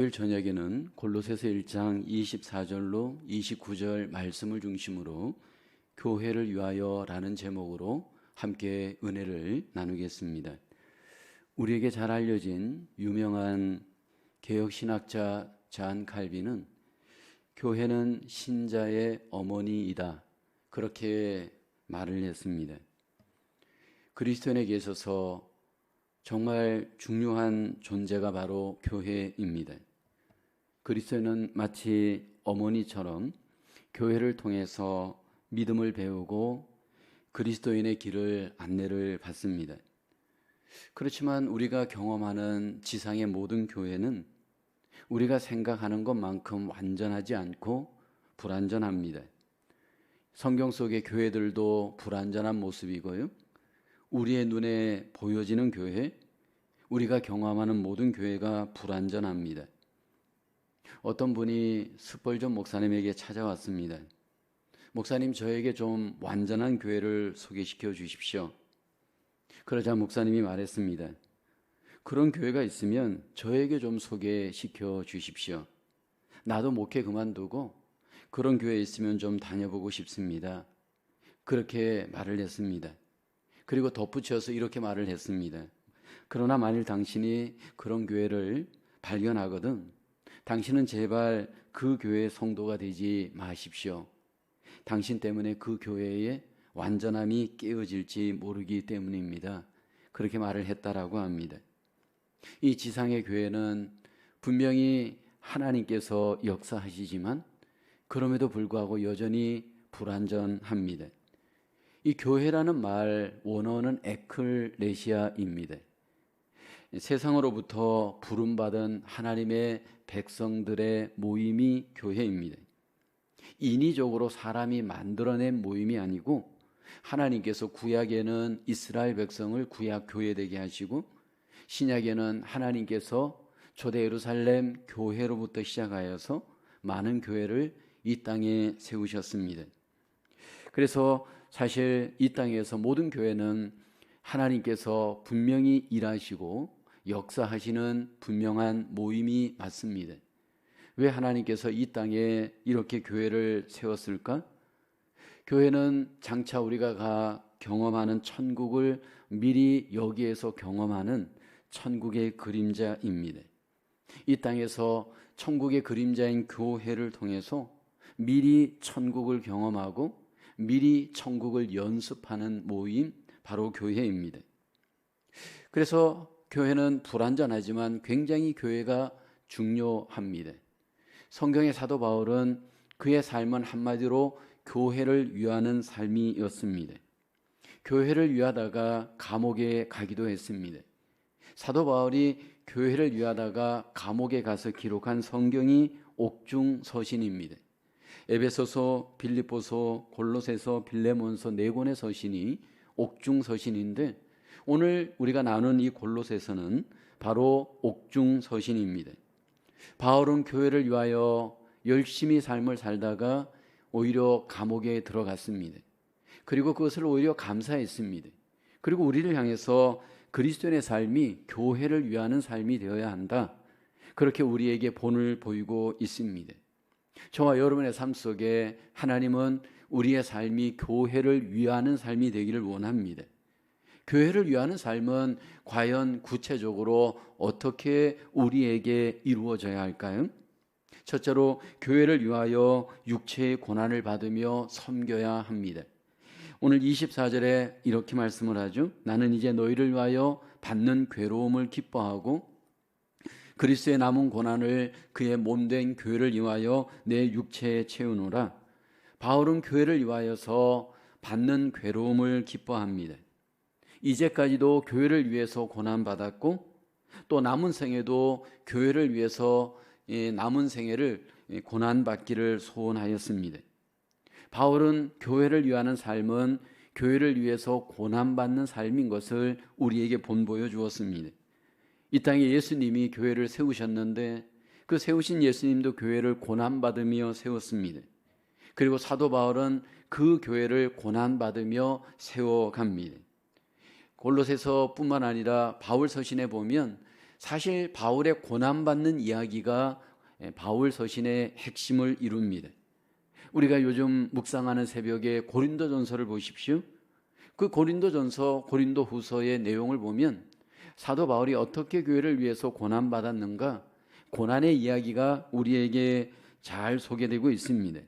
오늘 저녁에는 골로새서 1장 24절로 29절 말씀을 중심으로 교회를 위하여라는 제목으로 함께 은혜를 나누겠습니다. 우리에게 잘 알려진 유명한 개혁신학자 잔 칼빈은 교회는 신자의 어머니이다, 그렇게 말을 했습니다. 그리스도인에게 있어서 정말 중요한 존재가 바로 교회입니다. 그리스도인은 마치 어머니처럼 교회를 통해서 믿음을 배우고 그리스도인의 길을 안내를 받습니다. 그렇지만 우리가 경험하는 지상의 모든 교회는 우리가 생각하는 것만큼 완전하지 않고 불완전합니다. 성경 속의 교회들도 불완전한 모습이고요. 우리의 눈에 보여지는 교회, 우리가 경험하는 모든 교회가 불완전합니다. 어떤 분이 스펄전 목사님에게 찾아왔습니다. 목사님, 저에게 좀 완전한 교회를 소개시켜 주십시오. 그러자 목사님이 말했습니다. 그런 교회가 있으면 저에게 좀 소개시켜 주십시오. 나도 목회 그만두고 그런 교회에 있으면 좀 다녀보고 싶습니다. 그렇게 말을 했습니다. 그리고 덧붙여서 이렇게 말을 했습니다. 그러나 만일 당신이 그런 교회를 발견하거든, 당신은 제발 그 교회의 성도가 되지 마십시오. 당신 때문에 그 교회의 완전함이 깨어질지 모르기 때문입니다. 그렇게 말을 했다라고 합니다. 이 지상의 교회는 분명히 하나님께서 역사하시지만 그럼에도 불구하고 여전히 불완전합니다. 이 교회라는 말 원어는 에클레시아입니다. 세상으로부터 부름받은 하나님의 백성들의 모임이 교회입니다. 인위적으로 사람이 만들어낸 모임이 아니고 하나님께서 구약에는 이스라엘 백성을 구약 교회되게 하시고 신약에는 하나님께서 초대 예루살렘 교회로부터 시작하여서 많은 교회를 이 땅에 세우셨습니다. 그래서 사실 이 땅에서 모든 교회는 하나님께서 분명히 일하시고 역사하시는 분명한 모임이 맞습니다. 왜 하나님께서 이 땅에 이렇게 교회를 세웠을까? 교회는 장차 우리가 경험하는 천국을 미리 여기에서 경험하는 천국의 그림자입니다. 이 땅에서 천국의 그림자인 교회를 통해서 미리 천국을 경험하고 미리 천국을 연습하는 모임, 바로 교회입니다. 그래서 교회는 불완전하지만 굉장히 교회가 중요합니다. 성경의 사도 바울은 그의 삶은 한마디로 교회를 위하는 삶이었습니다. 교회를 위하다가 감옥에 가기도 했습니다. 사도 바울이 교회를 위하다가 감옥에 가서 기록한 성경이 옥중서신입니다. 에베소서, 빌립보서, 골로새서, 빌레몬서 네 권의 서신이 옥중서신인데 오늘 우리가 나눈 이 골로새서는 바로 옥중서신입니다. 바울은 교회를 위하여 열심히 삶을 살다가 오히려 감옥에 들어갔습니다. 그리고 그것을 오히려 감사했습니다. 그리고 우리를 향해서 그리스도인의 삶이 교회를 위하는 삶이 되어야 한다, 그렇게 우리에게 본을 보이고 있습니다. 저와 여러분의 삶 속에 하나님은 우리의 삶이 교회를 위하는 삶이 되기를 원합니다. 교회를 위하는 삶은 과연 구체적으로 어떻게 우리에게 이루어져야 할까요? 첫째로 교회를 위하여 육체의 고난을 받으며 섬겨야 합니다. 오늘 24절에 이렇게 말씀을 하죠. 나는 이제 너희를 위하여 받는 괴로움을 기뻐하고 그리스도의 남은 고난을 그의 몸된 교회를 위하여 내 육체에 채우노라. 바울은 교회를 위하여서 받는 괴로움을 기뻐합니다. 이제까지도 교회를 위해서 고난받았고 또 남은 생에도 교회를 위해서 남은 생애를 고난받기를 소원하였습니다. 바울은 교회를 위하는 삶은 교회를 위해서 고난받는 삶인 것을 우리에게 본보여 주었습니다. 이 땅에 예수님이 교회를 세우셨는데 그 세우신 예수님도 교회를 고난받으며 세웠습니다. 그리고 사도 바울은 그 교회를 고난받으며 세워갑니다. 골로새서뿐만 아니라 바울 서신에 보면 사실 바울의 고난받는 이야기가 바울 서신의 핵심을 이룹니다. 우리가 요즘 묵상하는 새벽에 고린도전서를 보십시오. 그 고린도전서, 고린도후서의 내용을 보면 사도 바울이 어떻게 교회를 위해서 고난받았는가, 고난의 이야기가 우리에게 잘 소개되고 있습니다.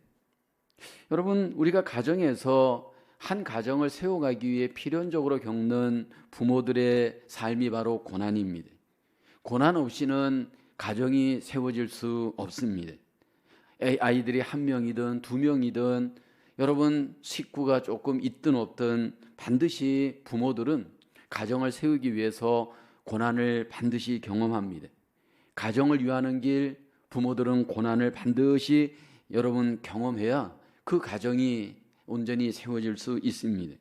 여러분, 우리가 가정에서 한 가정을 세워가기 위해 필연적으로 겪는 부모들의 삶이 바로 고난입니다. 고난 없이는 가정이 세워질 수 없습니다. 아이들이 한 명이든 두 명이든 여러분 식구가 조금 있든 없든 반드시 부모들은 가정을 세우기 위해서 고난을 반드시 경험합니다. 가정을 위하는 길 부모들은 고난을 반드시 여러분 경험해야 그 가정이 온전히 세워질 수 있습니다.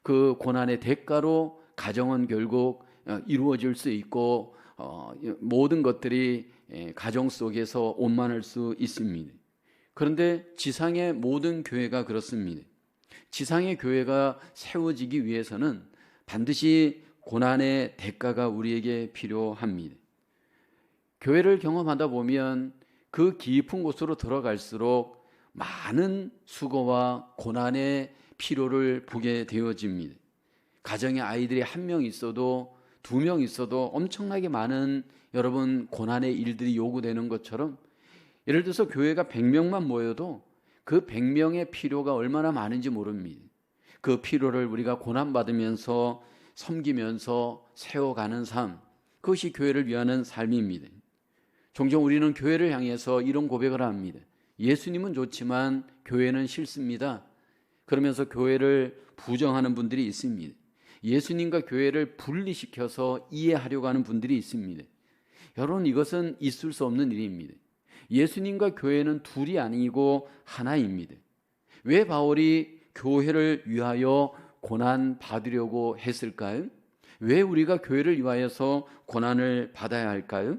그 고난의 대가로 가정은 결국 이루어질 수 있고 모든 것들이 가정 속에서 원만할 수 있습니다. 그런데 지상의 모든 교회가 그렇습니다. 지상의 교회가 세워지기 위해서는 반드시 고난의 대가가 우리에게 필요합니다. 교회를 경험하다 보면 그 깊은 곳으로 들어갈수록 많은 수고와 고난의 필요를 보게 되어집니다. 가정에 아이들이 한 명 있어도 두 명 있어도 엄청나게 많은 여러분 고난의 일들이 요구되는 것처럼 예를 들어서 교회가 100명만 모여도 그 100명의 필요가 얼마나 많은지 모릅니다. 그 필요를 우리가 고난받으면서 섬기면서 세워가는 삶, 그것이 교회를 위하는 삶입니다. 종종 우리는 교회를 향해서 이런 고백을 합니다. 예수님은 좋지만 교회는 싫습니다. 그러면서 교회를 부정하는 분들이 있습니다. 예수님과 교회를 분리시켜서 이해하려고 하는 분들이 있습니다. 여러분, 이것은 있을 수 없는 일입니다. 예수님과 교회는 둘이 아니고 하나입니다. 왜 바울이 교회를 위하여 고난 받으려고 했을까요? 왜 우리가 교회를 위하여서 고난을 받아야 할까요?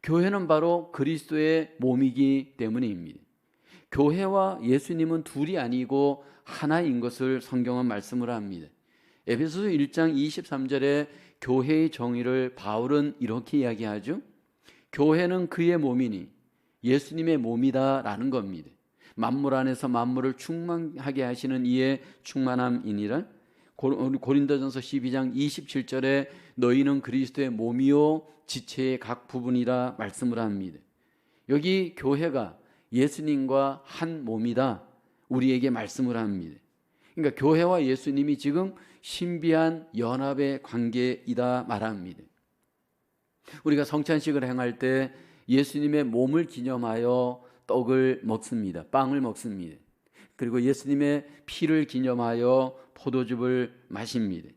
교회는 바로 그리스도의 몸이기 때문입니다. 교회와 예수님은 둘이 아니고 하나인 것을 성경은 말씀을 합니다. 에베소서 1장 23절에 교회의 정의를 바울은 이렇게 이야기하죠. 교회는 그의 몸이니 예수님의 몸이다라는 겁니다. 만물 안에서 만물을 충만하게 하시는 이의 충만함이니라. 고린도전서 12장 27절에 너희는 그리스도의 몸이요 지체의 각 부분이라 말씀을 합니다. 여기 교회가 예수님과 한 몸이다 우리에게 말씀을 합니다. 그러니까 교회와 예수님이 지금 신비한 연합의 관계이다 말합니다. 우리가 성찬식을 행할 때 예수님의 몸을 기념하여 떡을 먹습니다. 빵을 먹습니다. 그리고 예수님의 피를 기념하여 포도즙을 마십니다.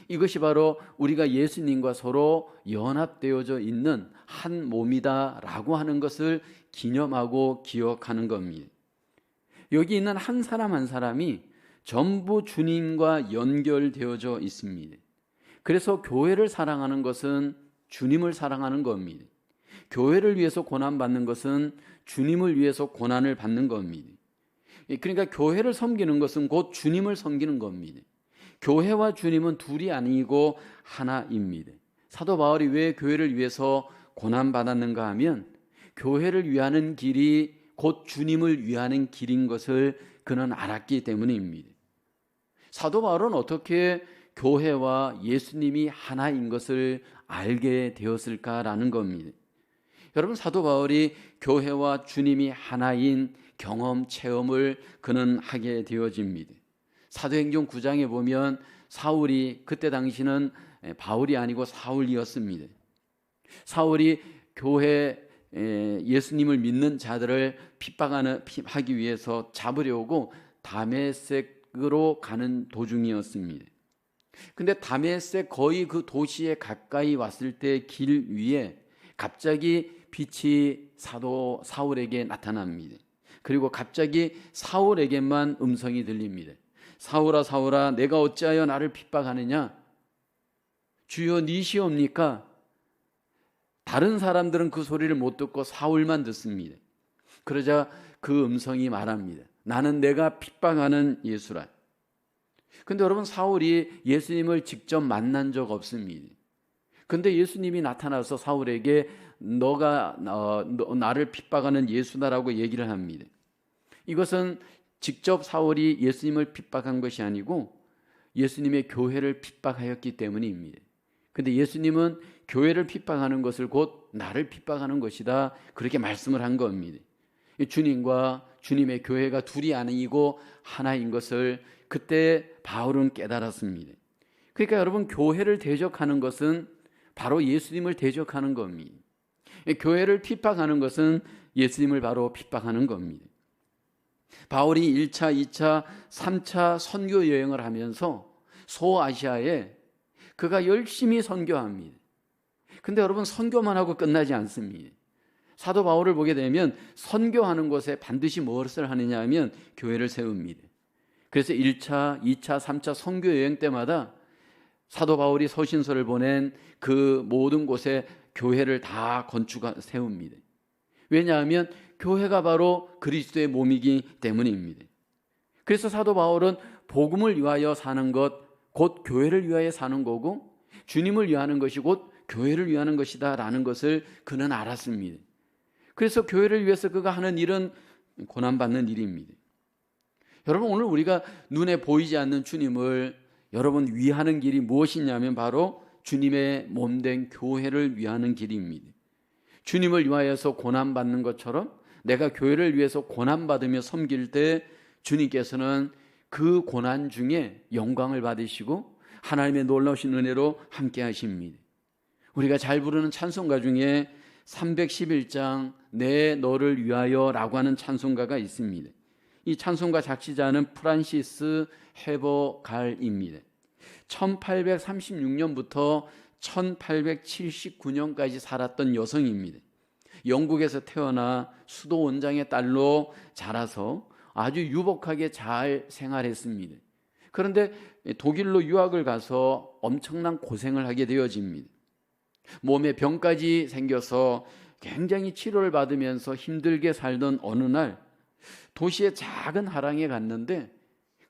이것이 바로 우리가 예수님과 서로 연합되어져 있는 한 몸이다라고 하는 것을 기념하고 기억하는 겁니다. 여기 있는 한 사람 한 사람이 전부 주님과 연결되어져 있습니다. 그래서 교회를 사랑하는 것은 주님을 사랑하는 겁니다. 교회를 위해서 고난받는 것은 주님을 위해서 고난을 받는 겁니다. 그러니까 교회를 섬기는 것은 곧 주님을 섬기는 겁니다. 교회와 주님은 둘이 아니고 하나입니다. 사도 바울이 왜 교회를 위해서 고난받았는가 하면 교회를 위하는 길이 곧 주님을 위하는 길인 것을 그는 알았기 때문입니다. 사도 바울은 어떻게 교회와 예수님이 하나인 것을 알게 되었을까라는 겁니다. 여러분, 사도 바울이 교회와 주님이 하나인 경험, 체험을 그는 하게 되어집니다. 사도행전 9장에 보면 사울이, 그때 당시는 바울이 아니고 사울이었습니다. 사울이 교회 예수님을 믿는 자들을 핍박하기 위해서 잡으려고 다메섹으로 가는 도중이었습니다. 근데 다메섹 거의 그 도시에 가까이 왔을 때 길 위에 갑자기 빛이 사도 사울에게 나타납니다. 그리고 갑자기 사울에게만 음성이 들립니다. 사울아 사울아 내가 어찌하여 나를 핍박하느냐? 주여 니시옵니까? 다른 사람들은 그 소리를 못 듣고 사울만 듣습니다. 그러자 그 음성이 말합니다. 나는 내가 핍박하는 예수라. 근데 여러분, 사울이 예수님을 직접 만난 적 없습니다. 근데 예수님이 나타나서 사울에게 너가 나를 핍박하는 예수다라고 얘기를 합니다. 이것은 직접 사울이 예수님을 핍박한 것이 아니고 예수님의 교회를 핍박하였기 때문입니다. 근데 예수님은 교회를 핍박하는 것을 곧 나를 핍박하는 것이다, 그렇게 말씀을 한 겁니다. 주님과 주님의 교회가 둘이 아니고 하나인 것을 그때 바울은 깨달았습니다. 그러니까 여러분, 교회를 대적하는 것은 바로 예수님을 대적하는 겁니다. 교회를 핍박하는 것은 예수님을 바로 핍박하는 겁니다. 바울이 1차, 2차, 3차 선교 여행을 하면서 소아시아에 그가 열심히 선교합니다. 근데 여러분, 선교만 하고 끝나지 않습니다. 사도 바울을 보게 되면 선교하는 곳에 반드시 무엇을 하느냐 하면 교회를 세웁니다. 그래서 1차, 2차, 3차 선교 여행 때마다 사도 바울이 서신서를 보낸 그 모든 곳에 교회를 다 세웁니다. 왜냐하면 교회가 바로 그리스도의 몸이기 때문입니다. 그래서 사도 바울은 복음을 위하여 사는 것, 곧 교회를 위하여 사는 거고, 주님을 위하는 것이 곧 교회를 위하는 것이다 라는 것을 그는 알았습니다. 그래서 교회를 위해서 그가 하는 일은 고난받는 일입니다. 여러분, 오늘 우리가 눈에 보이지 않는 주님을 여러분 위하는 길이 무엇이냐면 바로 주님의 몸된 교회를 위하는 길입니다. 주님을 위하여서 고난받는 것처럼 내가 교회를 위해서 고난받으며 섬길 때 주님께서는 그 고난 중에 영광을 받으시고 하나님의 놀라우신 은혜로 함께 하십니다. 우리가 잘 부르는 찬송가 중에 311장 내 너를 위하여 라고 하는 찬송가가 있습니다. 이 찬송가 작시자는 프란시스 헤버갈입니다. 1836년부터 1879년까지 살았던 여성입니다. 영국에서 태어나 수도 원장의 딸로 자라서 아주 유복하게 잘 생활했습니다. 그런데 독일로 유학을 가서 엄청난 고생을 하게 되어집니다. 몸에 병까지 생겨서 굉장히 치료를 받으면서 힘들게 살던 어느 날 도시의 작은 화랑에 갔는데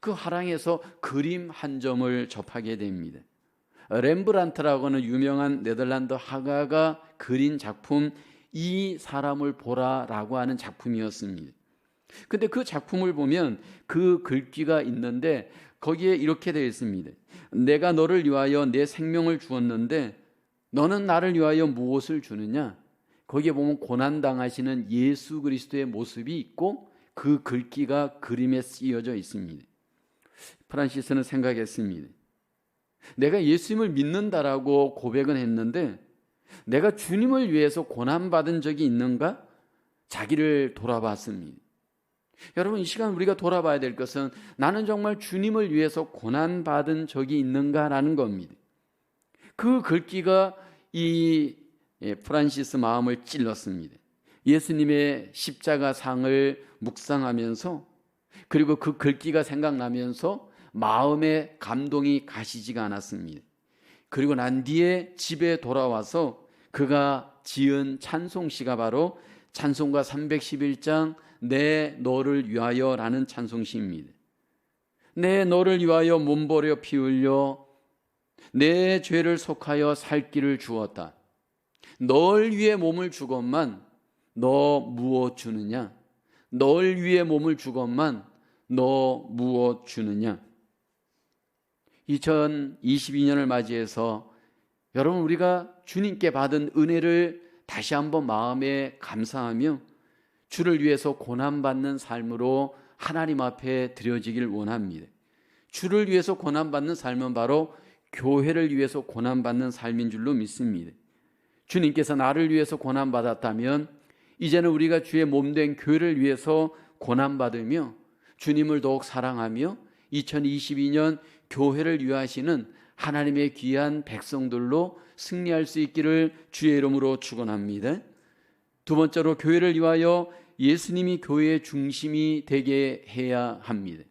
그 화랑에서 그림 한 점을 접하게 됩니다. 렘브란트라고 하는 유명한 네덜란드 화가가 그린 작품 이 사람을 보라라고 하는 작품이었습니다. 근데 그 작품을 보면 그 글귀가 있는데 거기에 이렇게 되어 있습니다. 내가 너를 위하여 내 생명을 주었는데 너는 나를 위하여 무엇을 주느냐? 거기에 보면 고난당하시는 예수 그리스도의 모습이 있고 그 글귀가 그림에 쓰여져 있습니다. 프란시스는 생각했습니다. 내가 예수님을 믿는다라고 고백은 했는데 내가 주님을 위해서 고난받은 적이 있는가? 자기를 돌아봤습니다. 여러분, 이 시간 우리가 돌아봐야 될 것은 나는 정말 주님을 위해서 고난받은 적이 있는가라는 겁니다. 그 글귀가 이 프란시스 마음을 찔렀습니다. 예수님의 십자가 상을 묵상하면서 그리고 그 글귀가 생각나면서 마음에 감동이 가시지가 않았습니다. 그리고 난 뒤에 집에 돌아와서 그가 지은 찬송시가 바로 찬송가 311장 내 너를 위하여 라는 찬송시입니다. 내 너를 위하여 몸버려 피 흘려 내 죄를 속하여 살 길을 주었다. 널 위해 몸을 주건만 너 무엇 주느냐? 널 위해 몸을 주건만 너 무엇 주느냐? 2022년을 맞이해서 여러분, 우리가 주님께 받은 은혜를 다시 한번 마음에 감사하며 주를 위해서 고난받는 삶으로 하나님 앞에 드려지길 원합니다. 주를 위해서 고난받는 삶은 바로 교회를 위해서 고난받는 삶인 줄로 믿습니다. 주님께서 나를 위해서 고난받았다면 이제는 우리가 주의 몸된 교회를 위해서 고난받으며 주님을 더욱 사랑하며 2022년 교회를 위하시는 하나님의 귀한 백성들로 승리할 수 있기를 주의 이름으로 축원합니다. 두 번째로, 교회를 위하여 예수님이 교회의 중심이 되게 해야 합니다.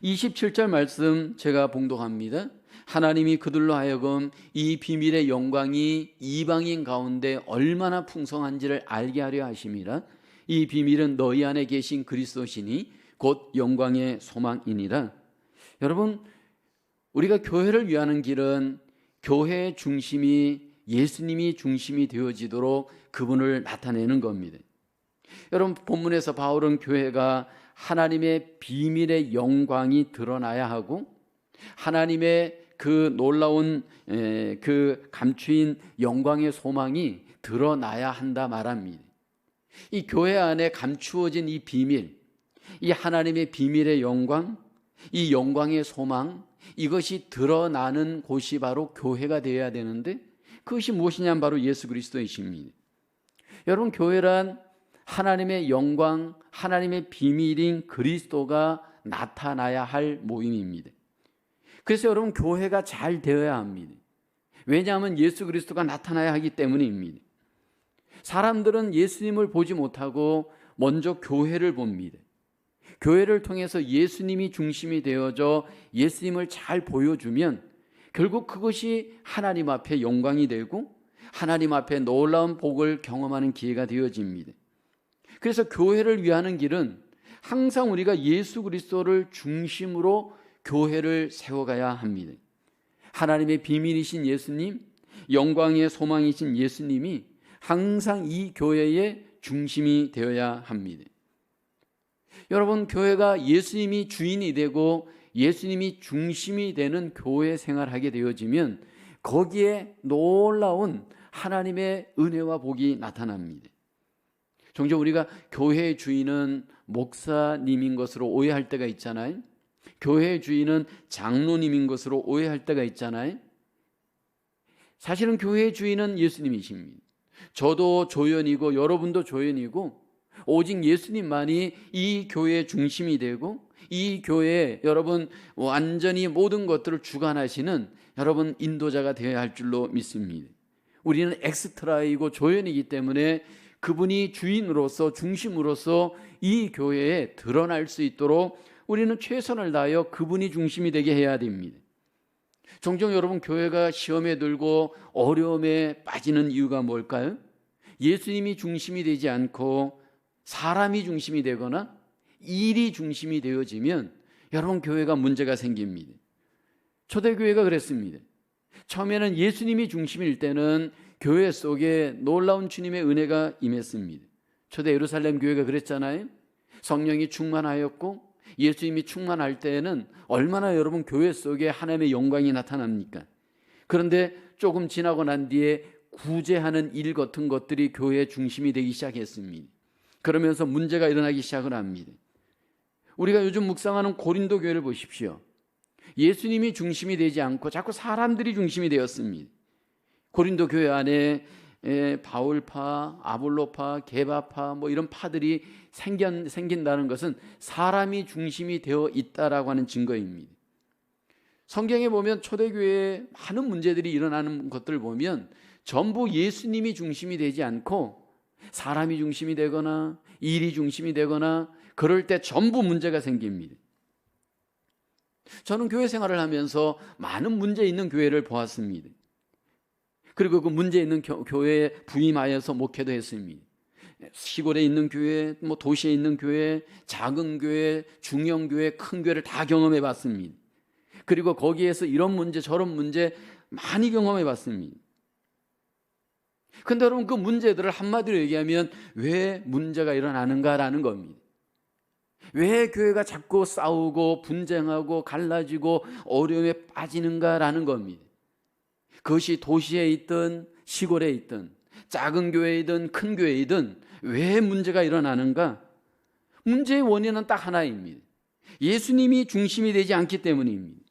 27절 말씀 제가 봉독합니다. 하나님이 그들로 하여금 이 비밀의 영광이 이방인 가운데 얼마나 풍성한지를 알게 하려 하심이라. 이 비밀은 너희 안에 계신 그리스도시니 곧 영광의 소망이니라. 여러분, 우리가 교회를 위하는 길은 교회의 중심이 예수님이 중심이 되어지도록 그분을 나타내는 겁니다. 여러분, 본문에서 바울은 교회가 하나님의 비밀의 영광이 드러나야 하고 하나님의 그 놀라운 그 감추인 영광의 소망이 드러나야 한다 말합니다. 이 교회 안에 감추어진 이 비밀, 이 하나님의 비밀의 영광, 이 영광의 소망, 이것이 드러나는 곳이 바로 교회가 되어야 되는데 그것이 무엇이냐면 바로 예수 그리스도이십니다. 여러분, 교회란 하나님의 영광, 하나님의 비밀인 그리스도가 나타나야 할 모임입니다. 그래서 여러분, 교회가 잘 되어야 합니다. 왜냐하면 예수 그리스도가 나타나야 하기 때문입니다. 사람들은 예수님을 보지 못하고 먼저 교회를 봅니다. 교회를 통해서 예수님이 중심이 되어져 예수님을 잘 보여주면 결국 그것이 하나님 앞에 영광이 되고 하나님 앞에 놀라운 복을 경험하는 기회가 되어집니다. 그래서 교회를 위하는 길은 항상 우리가 예수 그리스도를 중심으로 교회를 세워가야 합니다. 하나님의 비밀이신 예수님, 영광의 소망이신 예수님이 항상 이 교회의 중심이 되어야 합니다. 여러분, 교회가 예수님이 주인이 되고 예수님이 중심이 되는 교회 생활하게 되어지면 거기에 놀라운 하나님의 은혜와 복이 나타납니다. 종종 우리가 교회의 주인은 목사님인 것으로 오해할 때가 있잖아요. 교회의 주인은 장로님인 것으로 오해할 때가 있잖아요. 사실은 교회의 주인은 예수님이십니다. 저도 조연이고 여러분도 조연이고 오직 예수님만이 이 교회의 중심이 되고 이 교회에 여러분 완전히 모든 것들을 주관하시는 여러분 인도자가 되어야 할 줄로 믿습니다. 우리는 엑스트라이고 조연이기 때문에 그분이 주인으로서 중심으로서 이 교회에 드러날 수 있도록 우리는 최선을 다하여 그분이 중심이 되게 해야 됩니다. 종종 여러분, 교회가 시험에 들고 어려움에 빠지는 이유가 뭘까요? 예수님이 중심이 되지 않고 사람이 중심이 되거나 일이 중심이 되어지면 여러분, 교회가 문제가 생깁니다. 초대교회가 그랬습니다. 처음에는 예수님이 중심일 때는 교회 속에 놀라운 주님의 은혜가 임했습니다. 초대 예루살렘 교회가 그랬잖아요. 성령이 충만하였고 예수님이 충만할 때에는 얼마나 여러분 교회 속에 하나님의 영광이 나타납니까? 그런데 조금 지나고 난 뒤에 구제하는 일 같은 것들이 교회의 중심이 되기 시작했습니다. 그러면서 문제가 일어나기 시작을 합니다. 우리가 요즘 묵상하는 고린도 교회를 보십시오. 예수님이 중심이 되지 않고 자꾸 사람들이 중심이 되었습니다. 고린도 교회 안에 바울파, 아볼로파, 게바파 이런 파들이 생긴다는 것은 사람이 중심이 되어 있다라고 하는 증거입니다. 성경에 보면 초대교회에 많은 문제들이 일어나는 것들을 보면 전부 예수님이 중심이 되지 않고 사람이 중심이 되거나 일이 중심이 되거나 그럴 때 전부 문제가 생깁니다. 저는 교회 생활을 하면서 많은 문제 있는 교회를 보았습니다. 그리고 그 문제 있는 교회에 부임하여서 목회도 했습니다. 시골에 있는 교회, 도시에 있는 교회, 작은 교회, 중형 교회, 큰 교회를 다 경험해 봤습니다. 그리고 거기에서 이런 문제 저런 문제 많이 경험해 봤습니다. 그런데 여러분, 그 문제들을 한마디로 얘기하면 왜 문제가 일어나는가라는 겁니다. 왜 교회가 자꾸 싸우고 분쟁하고 갈라지고 어려움에 빠지는가라는 겁니다. 그것이 도시에 있든 시골에 있든 작은 교회이든 큰 교회이든 왜 문제가 일어나는가? 문제의 원인은 딱 하나입니다. 예수님이 중심이 되지 않기 때문입니다.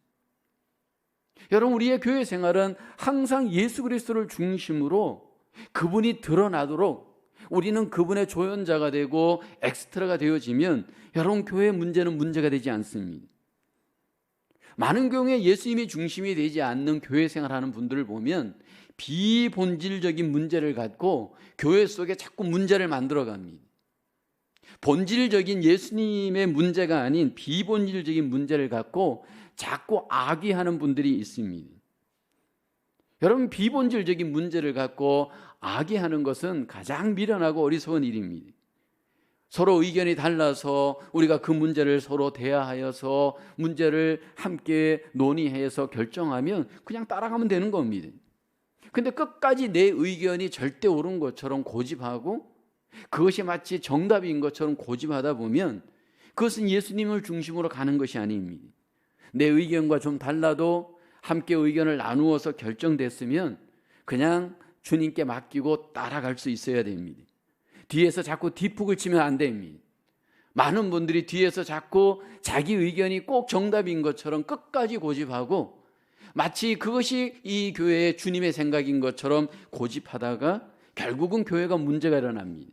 여러분, 우리의 교회 생활은 항상 예수 그리스도를 중심으로 그분이 드러나도록 우리는 그분의 조연자가 되고 엑스트라가 되어지면 여러분, 교회의 문제는 문제가 되지 않습니다. 많은 경우에 예수님이 중심이 되지 않는 교회 생활하는 분들을 보면 비본질적인 문제를 갖고 교회 속에 자꾸 문제를 만들어 갑니다. 본질적인 예수님의 문제가 아닌 비본질적인 문제를 갖고 자꾸 악의하는 분들이 있습니다. 여러분, 비본질적인 문제를 갖고 악의하는 것은 가장 미련하고 어리석은 일입니다. 서로 의견이 달라서 우리가 그 문제를 서로 대화하여서 문제를 함께 논의해서 결정하면 그냥 따라가면 되는 겁니다. 근데 끝까지 내 의견이 절대 옳은 것처럼 고집하고 그것이 마치 정답인 것처럼 고집하다 보면 그것은 예수님을 중심으로 가는 것이 아닙니다. 내 의견과 좀 달라도 함께 의견을 나누어서 결정됐으면 그냥 주님께 맡기고 따라갈 수 있어야 됩니다. 뒤에서 자꾸 뒷북을 치면 안 됩니다. 많은 분들이 뒤에서 자꾸 자기 의견이 꼭 정답인 것처럼 끝까지 고집하고 마치 그것이 이 교회의 주님의 생각인 것처럼 고집하다가 결국은 교회가 문제가 일어납니다.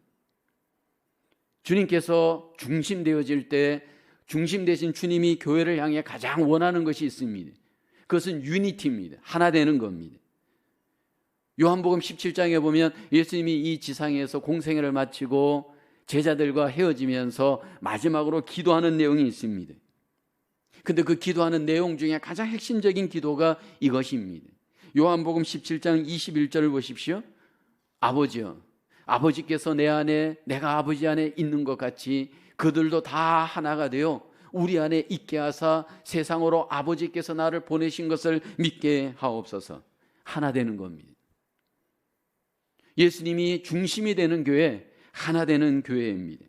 주님께서 중심되어질 때 중심 되신 주님이 교회를 향해 가장 원하는 것이 있습니다. 그것은 유니티입니다. 하나 되는 겁니다. 요한복음 17장에 보면 예수님이 이 지상에서 공생애를 마치고 제자들과 헤어지면서 마지막으로 기도하는 내용이 있습니다. 근데 그 기도하는 내용 중에 가장 핵심적인 기도가 이것입니다. 요한복음 17장 21절을 보십시오. 아버지여, 아버지께서 내 안에 내가 아버지 안에 있는 것 같이 그들도 다 하나가 되어 우리 안에 있게 하사 세상으로 아버지께서 나를 보내신 것을 믿게 하옵소서. 하나 되는 겁니다. 예수님이 중심이 되는 교회, 하나 되는 교회입니다.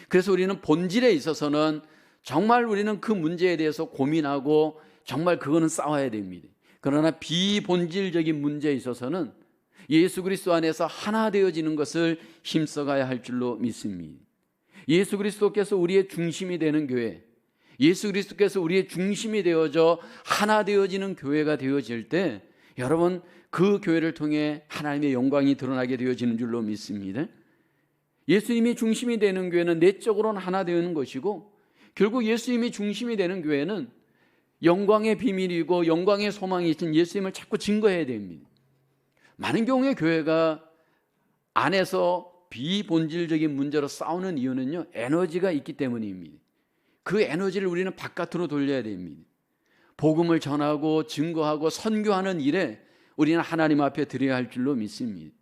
그래서 우리는 본질에 있어서는 정말 우리는 그 문제에 대해서 고민하고 정말 그거는 싸워야 됩니다. 그러나 비본질적인 문제에 있어서는 예수 그리스도 안에서 하나 되어지는 것을 힘써가야 할 줄로 믿습니다. 예수 그리스도께서 우리의 중심이 되는 교회, 예수 그리스도께서 우리의 중심이 되어져 하나 되어지는 교회가 되어질 때 여러분 그 교회를 통해 하나님의 영광이 드러나게 되어지는 줄로 믿습니다. 예수님이 중심이 되는 교회는 내적으로는 하나 되는 것이고 결국 예수님이 중심이 되는 교회는 영광의 비밀이고 영광의 소망이신 예수님을 자꾸 증거해야 됩니다. 많은 경우에 교회가 안에서 비본질적인 문제로 싸우는 이유는요, 에너지가 있기 때문입니다. 그 에너지를 우리는 바깥으로 돌려야 됩니다. 복음을 전하고 증거하고 선교하는 일에 우리는 하나님 앞에 드려야 할 줄로 믿습니다.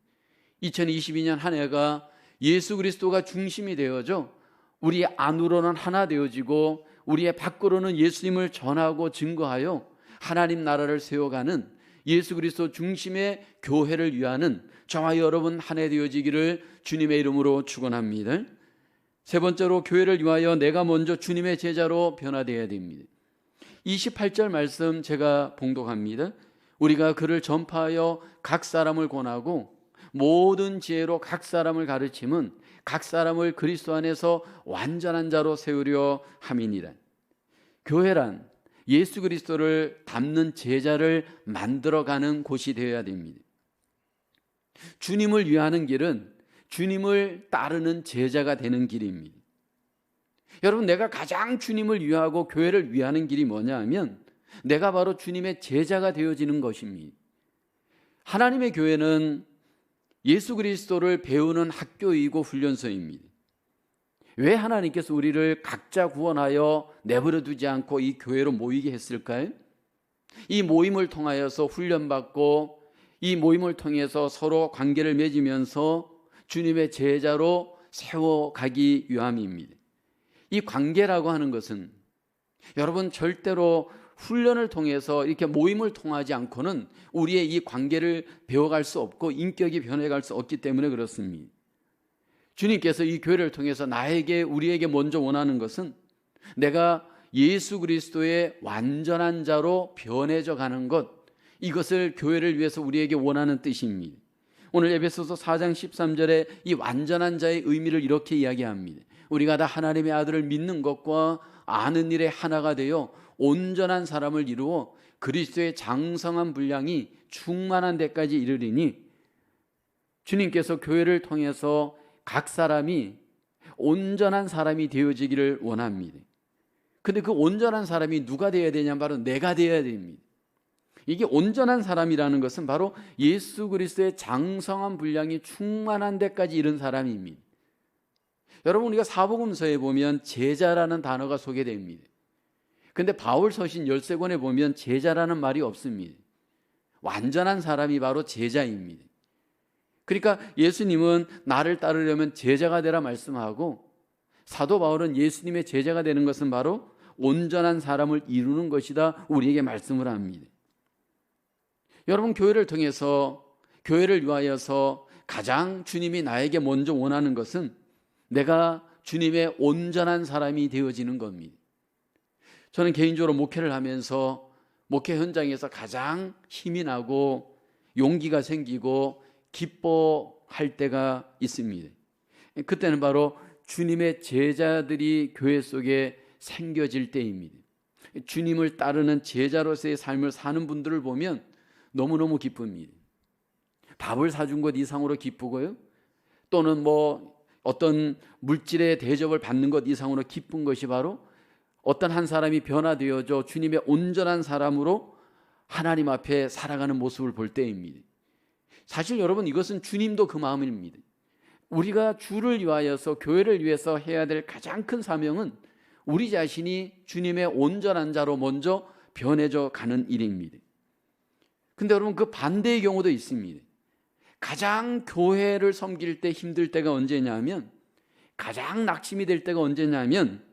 2022년 한 해가 예수 그리스도가 중심이 되어져 우리 안으로는 하나 되어지고 우리의 밖으로는 예수님을 전하고 증거하여 하나님 나라를 세워가는 예수 그리스도 중심의 교회를 위하는 저와 여러분 한 해 되어지기를 주님의 이름으로 축원합니다. 세 번째로 교회를 위하여 내가 먼저 주님의 제자로 변화되어야 됩니다. 28절 말씀 제가 봉독합니다. 우리가 그를 전파하여 각 사람을 권하고 모든 지혜로 각 사람을 가르침은 각 사람을 그리스도 안에서 완전한 자로 세우려 함이니라. 교회란 예수 그리스도를 닮는 제자를 만들어가는 곳이 되어야 됩니다. 주님을 위하는 길은 주님을 따르는 제자가 되는 길입니다. 여러분, 내가 가장 주님을 위하고 교회를 위하는 길이 뭐냐 하면 내가 바로 주님의 제자가 되어지는 것입니다. 하나님의 교회는 예수 그리스도를 배우는 학교이고 훈련소입니다. 왜 하나님께서 우리를 각자 구원하여 내버려 두지 않고 이 교회로 모이게 했을까요? 이 모임을 통하여서 훈련받고 이 모임을 통해서 서로 관계를 맺으면서 주님의 제자로 세워가기 위함입니다. 이 관계라고 하는 것은 여러분 절대로 훈련을 통해서 이렇게 모임을 통하지 않고는 우리의 이 관계를 배워갈 수 없고 인격이 변해갈 수 없기 때문에 그렇습니다. 주님께서 이 교회를 통해서 우리에게 먼저 원하는 것은 내가 예수 그리스도의 완전한 자로 변해져 가는 것, 이것을 교회를 위해서 우리에게 원하는 뜻입니다. 오늘 에베소서 4장 13절에 이 완전한 자의 의미를 이렇게 이야기합니다. 우리가 다 하나님의 아들을 믿는 것과 아는 일에 하나가 되어 온전한 사람을 이루어 그리스도의 장성한 분량이 충만한 데까지 이르리니, 주님께서 교회를 통해서 각 사람이 온전한 사람이 되어지기를 원합니다. 근데 그 온전한 사람이 누가 되어야 되냐면 바로 내가 되어야 됩니다. 이게 온전한 사람이라는 것은 바로 예수 그리스도의 장성한 분량이 충만한 데까지 이른 사람입니다. 여러분, 우리가 사복음서에 보면 제자라는 단어가 소개됩니다. 근데 바울 서신 13권에 보면 제자라는 말이 없습니다. 완전한 사람이 바로 제자입니다. 그러니까 예수님은 나를 따르려면 제자가 되라 말씀하고, 사도 바울은 예수님의 제자가 되는 것은 바로 온전한 사람을 이루는 것이다 우리에게 말씀을 합니다. 여러분, 교회를 통해서, 교회를 위하여서 가장 주님이 나에게 먼저 원하는 것은 내가 주님의 온전한 사람이 되어지는 겁니다. 저는 개인적으로 목회를 하면서 목회 현장에서 가장 힘이 나고 용기가 생기고 기뻐할 때가 있습니다. 그때는 바로 주님의 제자들이 교회 속에 생겨질 때입니다. 주님을 따르는 제자로서의 삶을 사는 분들을 보면 너무너무 기쁩니다. 밥을 사준 것 이상으로 기쁘고요, 또는 어떤 물질의 대접을 받는 것 이상으로 기쁜 것이 바로 어떤 한 사람이 변화되어져 주님의 온전한 사람으로 하나님 앞에 살아가는 모습을 볼 때입니다. 사실 여러분, 이것은 주님도 그 마음입니다. 우리가 주를 위하여서, 교회를 위해서 해야 될 가장 큰 사명은 우리 자신이 주님의 온전한 자로 먼저 변해져 가는 일입니다. 근데 여러분, 그 반대의 경우도 있습니다. 가장 교회를 섬길 때 힘들 때가 언제냐면, 가장 낙심이 될 때가 언제냐면,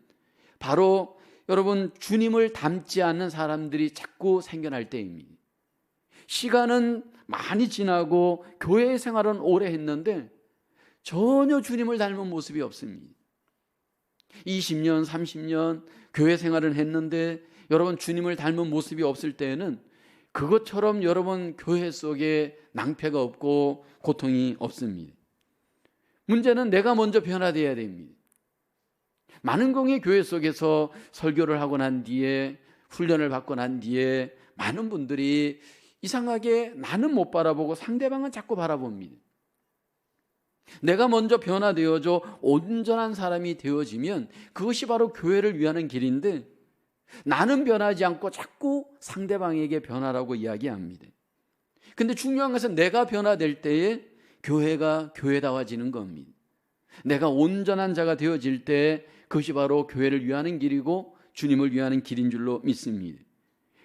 바로 여러분, 주님을 닮지 않는 사람들이 자꾸 생겨날 때입니다. 시간은 많이 지나고 교회 생활은 오래 했는데 전혀 주님을 닮은 모습이 없습니다. 20년, 30년 교회 생활을 했는데 여러분, 주님을 닮은 모습이 없을 때에는 그것처럼 여러분 교회 속에 낭패가 없고 고통이 없습니다. 문제는 내가 먼저 변화되어야 됩니다. 많은 경우에 교회 속에서 설교를 하고 난 뒤에, 훈련을 받고 난 뒤에 많은 분들이 이상하게 나는 못 바라보고 상대방은 자꾸 바라봅니다. 내가 먼저 변화되어져 온전한 사람이 되어지면 그것이 바로 교회를 위하는 길인데, 나는 변하지 않고 자꾸 상대방에게 변하라고 이야기합니다. 근데 중요한 것은 내가 변화될 때에 교회가 교회다워지는 겁니다. 내가 온전한 자가 되어질 때 그것이 바로 교회를 위하는 길이고 주님을 위하는 길인 줄로 믿습니다.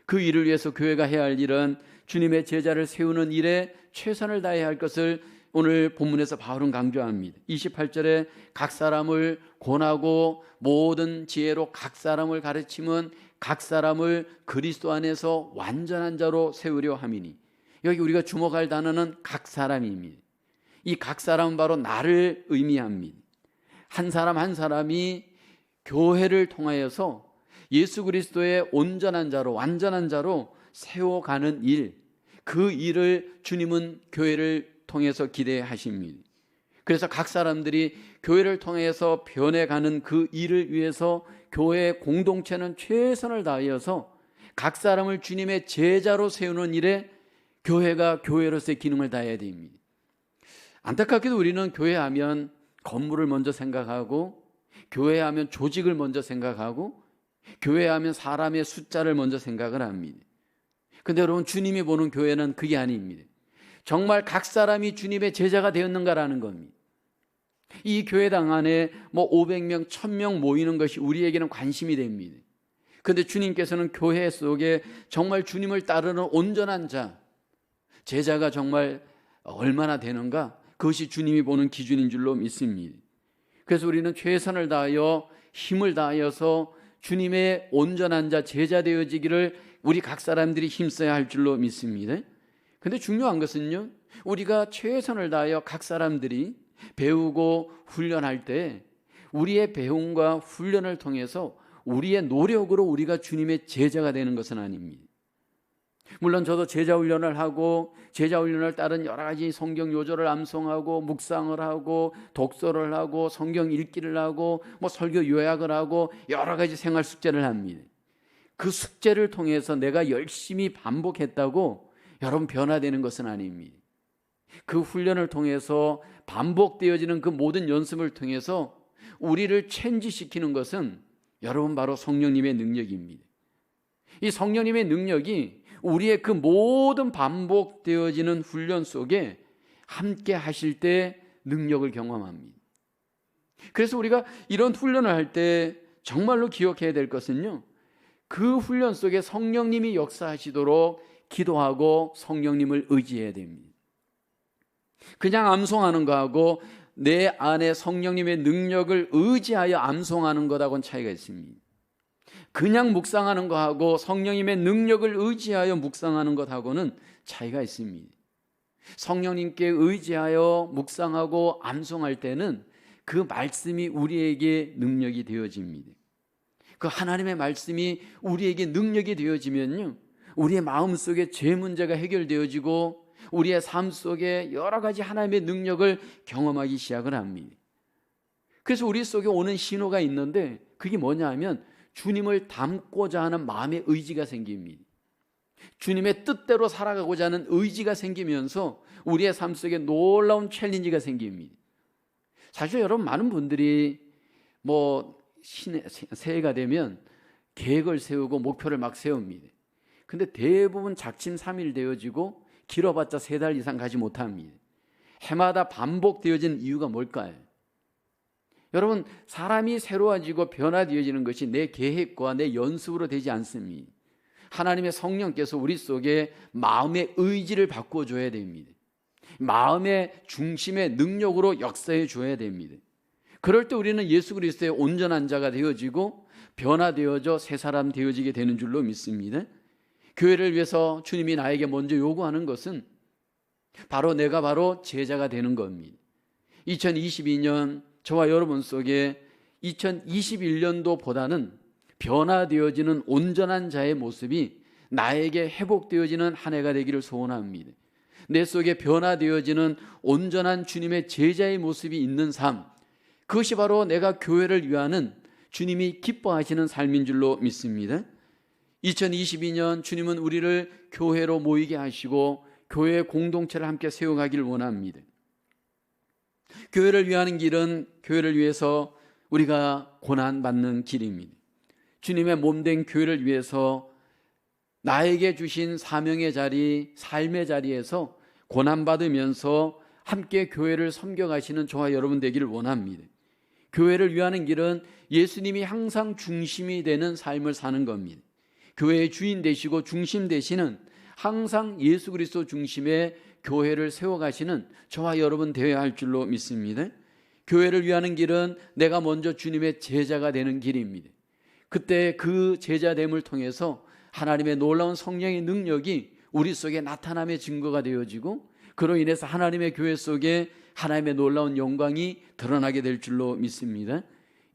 그 일을 위해서 교회가 해야 할 일은 주님의 제자를 세우는 일에 최선을 다해야 할 것을 오늘 본문에서 바울은 강조합니다. 28절에 각 사람을 권하고 모든 지혜로 각 사람을 가르치면 각 사람을 그리스도 안에서 완전한 자로 세우려 함이니, 여기 우리가 주목할 단어는 각 사람입니다. 이 각 사람은 바로 나를 의미합니다. 한 사람 한 사람이 교회를 통하여서 예수 그리스도의 온전한 자로, 완전한 자로 세워가는 일, 그 일을 주님은 교회를 통해서 기대하십니다. 그래서 각 사람들이 교회를 통해서 변해가는 그 일을 위해서 교회 공동체는 최선을 다하여서 각 사람을 주님의 제자로 세우는 일에 교회가 교회로서의 기능을 다해야 됩니다. 안타깝게도 우리는 교회하면 건물을 먼저 생각하고, 교회하면 조직을 먼저 생각하고, 교회하면 사람의 숫자를 먼저 생각을 합니다. 그런데 여러분, 주님이 보는 교회는 그게 아닙니다. 정말 각 사람이 주님의 제자가 되었는가라는 겁니다. 이 교회당 안에 500명, 1000명 모이는 것이 우리에게는 관심이 됩니다. 그런데 주님께서는 교회 속에 정말 주님을 따르는 온전한 자, 제자가 정말 얼마나 되는가, 그것이 주님이 보는 기준인 줄로 믿습니다. 그래서 우리는 최선을 다하여 힘을 다하여서 주님의 온전한 자, 제자 되어지기를 우리 각 사람들이 힘써야 할 줄로 믿습니다. 그런데 중요한 것은요, 우리가 최선을 다하여 각 사람들이 배우고 훈련할 때 우리의 배움과 훈련을 통해서 우리의 노력으로 우리가 주님의 제자가 되는 것은 아닙니다. 물론 저도 제자 훈련을 하고 제자 훈련을 따른 여러 가지 성경 요절을 암송하고 묵상을 하고 독서를 하고 성경 읽기를 하고 설교 요약을 하고 여러 가지 생활 숙제를 합니다. 그 숙제를 통해서 내가 열심히 반복했다고 여러분 변화되는 것은 아닙니다. 그 훈련을 통해서 반복되어지는 그 모든 연습을 통해서 우리를 체인지시키는 것은 여러분 바로 성령님의 능력입니다. 이 성령님의 능력이 우리의 그 모든 반복되어지는 훈련 속에 함께 하실 때 능력을 경험합니다. 그래서 우리가 이런 훈련을 할 때 정말로 기억해야 될 것은요, 그 훈련 속에 성령님이 역사하시도록 기도하고 성령님을 의지해야 됩니다. 그냥 암송하는 거하고 내 안에 성령님의 능력을 의지하여 암송하는 것하고는 차이가 있습니다. 그냥 묵상하는 것하고 성령님의 능력을 의지하여 묵상하는 것하고는 차이가 있습니다. 성령님께 의지하여 묵상하고 암송할 때는 그 말씀이 우리에게 능력이 되어집니다. 그 하나님의 말씀이 우리에게 능력이 되어지면요, 우리의 마음속에 죄 문제가 해결되어지고 우리의 삶 속에 여러 가지 하나님의 능력을 경험하기 시작을 합니다. 그래서 우리 속에 오는 신호가 있는데 그게 뭐냐 하면 주님을 닮고자 하는 마음의 의지가 생깁니다. 주님의 뜻대로 살아가고자 하는 의지가 생기면서 우리의 삶 속에 놀라운 챌린지가 생깁니다. 사실 여러분, 많은 분들이 새해가 되면 계획을 세우고 목표를 막 세웁니다. 근데 대부분 작심삼일 되어지고 길어봤자 3달 이상 가지 못합니다. 해마다 반복되어지는 이유가 뭘까요? 여러분, 사람이 새로워지고 변화되어지는 것이 내 계획과 내 연습으로 되지 않습니다. 하나님의 성령께서 우리 속에 마음의 의지를 바꿔줘야 됩니다. 마음의 중심의 능력으로 역사해 줘야 됩니다. 그럴 때 우리는 예수 그리스도의 온전한 자가 되어지고 변화되어져 새 사람 되어지게 되는 줄로 믿습니다. 교회를 위해서 주님이 나에게 먼저 요구하는 것은 내가 바로 제자가 되는 겁니다. 2022년 저와 여러분 속에 2021년도보다는 변화되어지는 온전한 자의 모습이 나에게 회복되어지는 한 해가 되기를 소원합니다. 내 속에 변화되어지는 온전한 주님의 제자의 모습이 있는 삶, 그것이 바로 내가 교회를 위하는 주님이 기뻐하시는 삶인 줄로 믿습니다. 2022년 주님은 우리를 교회로 모이게 하시고 교회 공동체를 함께 세워가기를 원합니다. 교회를 위하는 길은 교회를 위해서 우리가 고난받는 길입니다. 주님의 몸된 교회를 위해서 나에게 주신 사명의 자리, 삶의 자리에서 고난받으면서 함께 교회를 섬겨가시는 저와 여러분 되기를 원합니다. 교회를 위하는 길은 예수님이 항상 중심이 되는 삶을 사는 겁니다. 교회의 주인 되시고 중심 되시는, 항상 예수 그리스도 중심의 교회를 세워가시는 저와 여러분 되어야 할 줄로 믿습니다. 교회를 위하는 길은 내가 먼저 주님의 제자가 되는 길입니다. 그때 그 제자됨을 통해서 하나님의 놀라운 성령의 능력이 우리 속에 나타남의 증거가 되어지고 그로 인해서 하나님의 교회 속에 하나님의 놀라운 영광이 드러나게 될 줄로 믿습니다.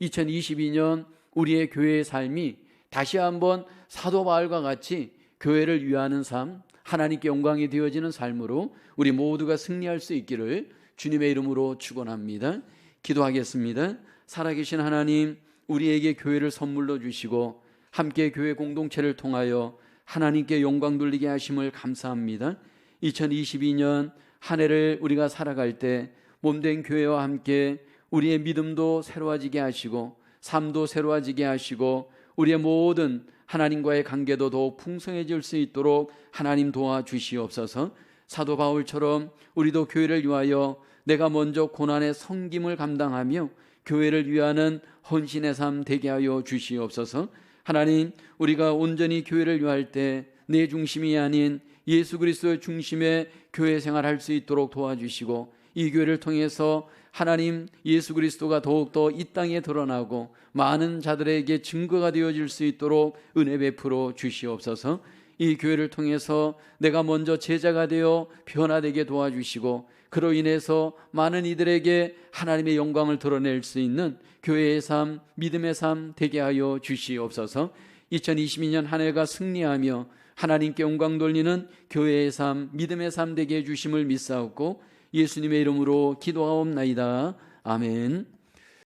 2022년 우리의 교회의 삶이 다시 한번 사도 바울과 같이 교회를 위하는 삶, 하나님께 영광이 되어지는 삶으로 우리 모두가 승리할 수 있기를 주님의 이름으로 축원합니다. 기도하겠습니다. 살아계신 하나님, 우리에게 교회를 선물로 주시고 함께 교회 공동체를 통하여 하나님께 영광 돌리게 하심을 감사합니다. 2022년 한 해를 우리가 살아갈 때 몸된 교회와 함께 우리의 믿음도 새로워지게 하시고 삶도 새로워지게 하시고 우리의 모든 하나님과의 관계도 더욱 풍성해질 수 있도록 하나님 도와주시옵소서. 사도 바울처럼 우리도 교회를 위하여 내가 먼저 고난의 섬김을 감당하며 교회를 위하는 헌신의 삶 되게 하여 주시옵소서. 하나님, 우리가 온전히 교회를 위할 때 내 중심이 아닌 예수 그리스도의 중심의 교회 생활할 수 있도록 도와주시고 이 교회를 통해서 하나님 예수 그리스도가 더욱더 이 땅에 드러나고 많은 자들에게 증거가 되어질 수 있도록 은혜 베풀어 주시옵소서. 이 교회를 통해서 내가 먼저 제자가 되어 변화되게 도와주시고 그로 인해서 많은 이들에게 하나님의 영광을 드러낼 수 있는 교회의 삶, 믿음의 삶 되게 하여 주시옵소서. 2022년 한 해가 승리하며 하나님께 영광 돌리는 교회의 삶, 믿음의 삶 되게 해주심을 믿사옵고 예수님의 이름으로 기도하옵나이다. 아멘.